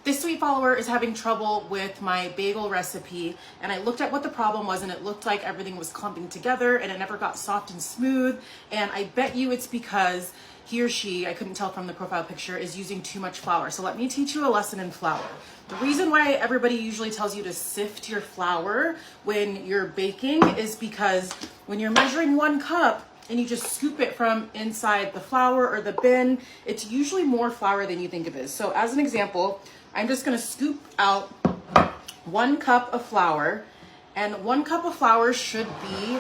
This sweet follower is having trouble with my bagel recipe, and I looked at what the problem was, and it looked like everything was clumping together and it never got soft and smooth. And I bet you it's because he or she, I couldn't tell from the profile picture, is using too much flour. So let me teach you a lesson in flour. The reason why everybody usually tells you to sift your flour when you're baking is because when you're measuring 1 cup and you just scoop it from inside the flour or the bin, it's usually more flour than you think it is. So as an example, I'm just gonna scoop out 1 cup of flour, and 1 cup of flour should be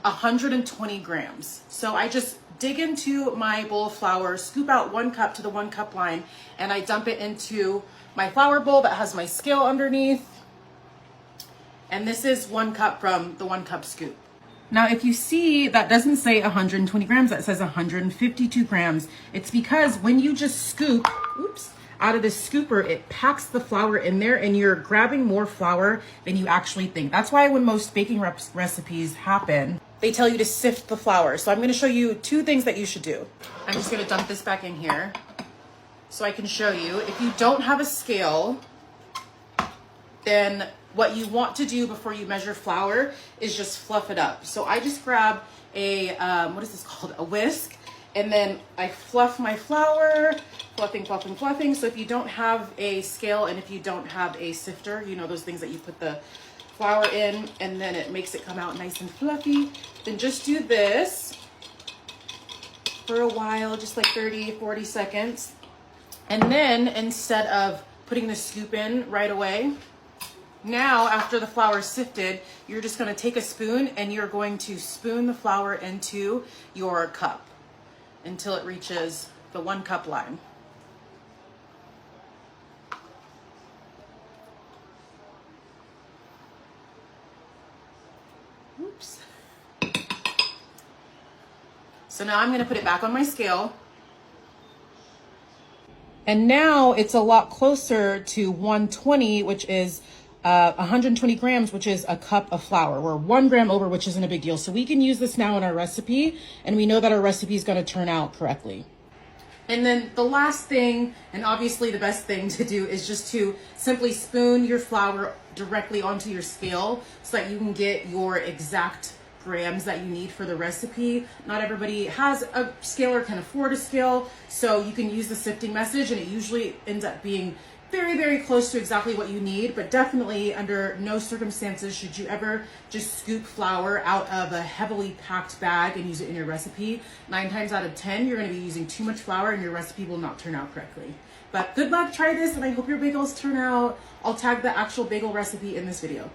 120 grams. So I just dig into my bowl of flour, scoop out 1 cup to the 1 cup line, and I dump it into my flour bowl that has my scale underneath. And this is 1 cup from the 1 cup scoop. Now, if you see, that doesn't say 120 grams, that says 152 grams. It's because when you just scoop, out of this scooper, it packs the flour in there and you're grabbing more flour than you actually think. That's why when most baking recipes happen, they tell you to sift the flour. So I'm gonna show you 2 things that you should do. I'm just gonna dump this back in here so I can show you. If you don't have a scale, then what you want to do before you measure flour is just fluff it up. So I just grab a, what is this called? A whisk. And then I fluff my flour, fluffing. So if you don't have a scale and if you don't have a sifter, you know, those things that you put the flour in and then it makes it come out nice and fluffy, then just do this for a while, just like 30, 40 seconds. And then instead of putting the scoop in right away, now after the flour is sifted, you're just gonna take a spoon and you're going to spoon the flour into your cup until it reaches the 1 cup line. Oops. So now I'm gonna put it back on my scale. And now it's a lot closer to 120, which is 120 grams, which is a cup of flour. We're 1 gram over, which isn't a big deal. So we can use this now in our recipe, and we know that our recipe is going to turn out correctly. And then the last thing, and obviously the best thing to do, is just to simply spoon your flour directly onto your scale so that you can get your exact grams that you need for the recipe. Not everybody has a scale or can afford a scale, so you can use the sifting message, and it usually ends up being very, very close to exactly what you need. But definitely under no circumstances should you ever just scoop flour out of a heavily packed bag and use it in your recipe. 9 times out of 10, you're going to be using too much flour and your recipe will not turn out correctly. But good luck, try this, and I hope your bagels turn out. I'll tag the actual bagel recipe in this video.